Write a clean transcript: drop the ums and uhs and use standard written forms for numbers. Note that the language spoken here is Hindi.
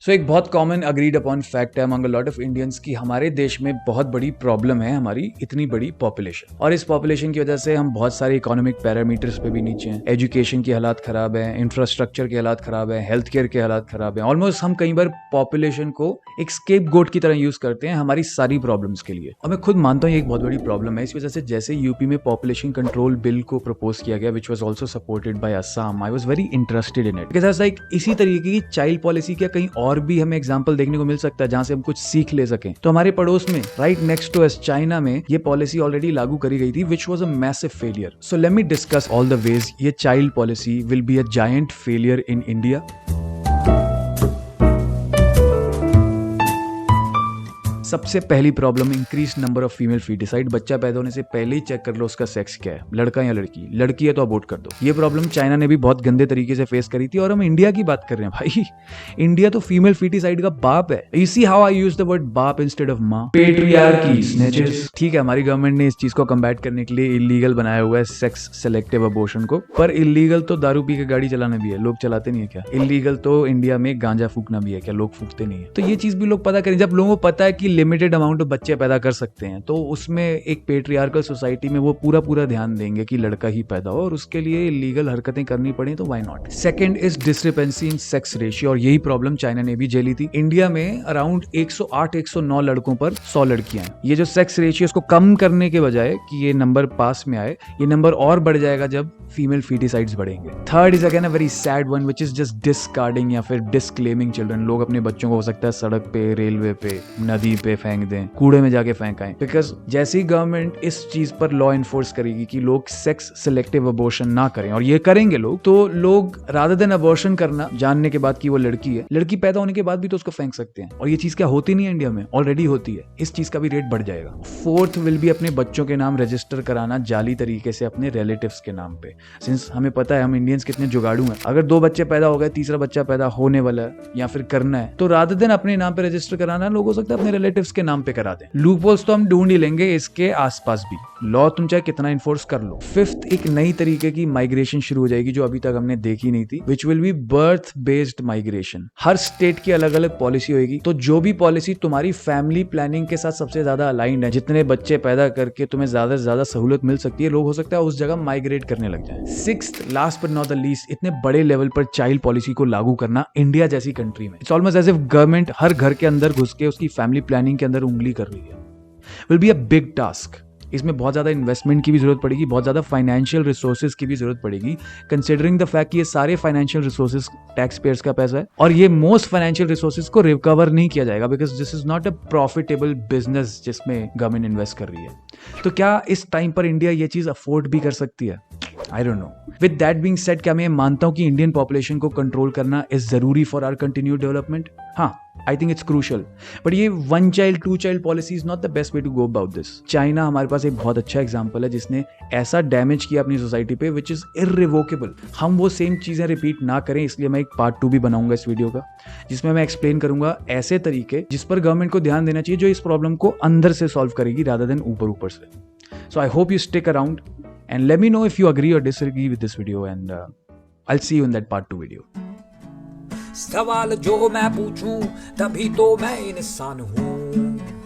सो एक बहुत कॉमन अग्रीड अपॉन फैक्ट है among a lot of Indians कि हमारे देश में बहुत बड़ी प्रॉब्लम है हमारी इतनी बड़ी पॉपुलेशन, और इस पॉपुलेशन की वजह से हम बहुत सारे इकोनॉमिक पैरामीटर्स पे भी नीचे हैं। एजुकेशन की हालात खराब है, इंफ्रास्ट्रक्चर के हालात खराब है, हेल्थ केयर के हालात खराब है। ऑलमोस्ट हम कई बार पॉपुलेशन को एक स्केप गोट की तरह यूज करते हैं हमारी सारी प्रॉब्लम्स के लिए, और मैं खुद मानता हूँ ये एक बहुत बड़ी प्रॉब्लम है। इस वजह से जैसे यूपी में पॉपुलेशन कंट्रोल बिल को प्रपोज किया गया, which was also supported by Assam, I was very interested in it because like इसी तरीके की चाइल्ड पॉलिसी क्या कहीं और भी हमें एग्जाम्पल देखने को मिल सकता है जहां से हम कुछ सीख ले सकें। तो हमारे पड़ोस में right next to us China में ये पॉलिसी ऑलरेडी लागू करी गई थी which was a massive failure. So let me discuss all the ways ये child policy will be a giant failure in India. सबसे पहली problem, increase number of female foeticide. बच्चा पैदा होने से पहले ही चेक कर लो उसका सेक्स क्या है, लड़का या लड़की। लड़की है तो अबॉर्ट कर दो। ये प्रॉब्लम चाइना ने भी बहुत गंदे तरीके से फेस करी थी, और हम इंडिया की बात कर रहे हैं भाई। इंडिया तो फीमेल फीटिसाइड का बाप है। You see how I use the word बाप इंस्टेड ऑफ मां। पेट्रियार्की, स्नेचेस। ठीक है, हमारी गवर्नमेंट ने इस चीज को कम्बैट करने के लिए इलीगल बनाया हुआ है सेक्स सेलेक्टिव अबॉर्शन को, पर इलीगल तो दारू पी के गाड़ी चलाना भी है, लोग चलाते नहीं है क्या? इलीगल तो इंडिया में गांजा फूकना भी है क्या, लोग फूकते नहीं है? तो ये चीज भी लोग पता करें। जब लोगों को पता है कि लिमिटेड अमाउंट ऑफ बच्चे पैदा कर सकते हैं, तो उसमें एक पेट्रियार्कल सोसाइटी में वो पूरा ध्यान देंगे कि लड़का ही पैदा हो, और उसके लिए इलीगल हरकतें करनी पड़े तो why not. Second is discrepancy in sex ratio, और यही प्रॉब्लम चाइना ने भी झेली थी। इंडिया में अराउंड 108-109 लड़कों पर 100 लड़कियां हैं। ये जो सेक्स रेशियो इसको कम करने के बजाय कि ये नंबर पास में आए, ये नंबर और बढ़ जाएगा जब फीमेल फीटिसाइड्स बढ़ेंगे। Third is again a very sad one which is just discarding या फिर डिस्क्लेमिंग चिल्ड्रन। लोग अपने बच्चों को हो सकता है सड़क पे, रेलवे पे, नदी पे फेंक दें, कूड़े में जाके फेंकाएं, बिकॉज जैसी गवर्नमेंट इस चीज पर लॉ इन्फोर्स करेगी कि लोग सेक्स सिलेक्टिव अबॉर्शन ना करें, और ये करेंगे लोग, तो लोग रादर देन अबॉर्शन करना जानने के बाद कि वो लड़की है, लड़की पैदा होने के बाद भी तो उसको फेंक सकते हैं। और ये चीज क्या होती नहीं है इंडिया में, ऑलरेडी होती है। इस चीज का भी रेट बढ़ जाएगा। फोर्थ विल भी अपने बच्चों के नाम रजिस्टर कराना जाली तरीके से अपने रिलेटिव्स के नाम पे। सिंस हमें पता है हम इंडियंस कितने जुगाड़ू हैं, अगर 2 बच्चे पैदा हो गए, तीसरा बच्चा पैदा होने वाला है या फिर करना है, तो रादर देन अपने नाम पे रजिस्टर कराना, लोग हो सकता है अपने रिलेटिव्स के नाम पे करा दें। लूपहोल्स तो हम ढूंढ ही लेंगे इसके आसपास भी, लॉ तुम चाहे कितना इन्फोर्स कर लो। फिफ्थ, एक नई तरीके की माइग्रेशन शुरू हो जाएगी जो अभी तक हमने देखी नहीं थी, which will be birth based migration. Her state की अलग अलग पॉलिसी होगी, तो जो भी पॉलिसी तुम्हारी फैमिली प्लानिंग के साथ सबसे ज्यादा अलाइंड है, जितने बच्चे पैदा करके तुम्हें ज्यादा से ज्यादा सहूलत मिल सकती है, लोग हो सकता है उस जगह माइग्रेट करने लग जाए। Sixth, last but not the least, इतने बड़े लेवल पर चाइल्ड पॉलिसी को लागू करना इंडिया जैसी कंट्री में, it's almost as if government हर घर के अंदर घुस के उसकी फैमिली प्लानिंग के अंदर उंगली कर रही है। Will be a big task. इसमें बहुत ज्यादा इन्वेस्टमेंट की भी जरूरत पड़ेगी, बहुत ज्यादा फाइनेंशियल रिसोर्सेज की भी जरूरत पड़ेगी, कंसिडरिंग द फैक्ट कि ये सारे फाइनेंशियल रिसोर्सेज टैक्स पेयर्स का पैसा है, और ये मोस्ट फाइनेंशियल रिसोर्सेज को रिकवर नहीं किया जाएगा because this is not a profitable business जिसमें गवर्नमेंट इन्वेस्ट कर रही है। तो क्या इस टाइम पर इंडिया ये चीज अफोर्ड भी कर सकती है? I don't know. With that being said, क्या मैं मानता हूं कि इंडियन पॉपुलेशन को कंट्रोल करना इज जरूरी फॉर आवर कंटिन्यूड डेवलपमेंट? हाँ, I think it's crucial, but ये 1 child 2 child policy is not the best way to go about this. China हमारे पास एक बहुत अच्छा एग्जांपल है जिसने ऐसा डैमेज किया अपनी सोसाइटी पे विच इज इररिवोकेबल। हम वो सेम चीजें रिपीट ना करें, इसलिए मैं एक पार्ट 2 भी बनाऊंगा इस वीडियो का, जिसमें मैं एक्सप्लेन करूंगा ऐसे तरीके जिस पर गवर्नमेंट को ध्यान देना चाहिए, जो इस प्रॉब्लम को अंदर से सॉल्व करेगी रादर देन ऊपर से। So I hope you stick around and let me know if you agree or disagree with this video, and I'll see you in that part 2 video. सवाल जो मैं पूछूं तभी तो मैं इंसान हूँ।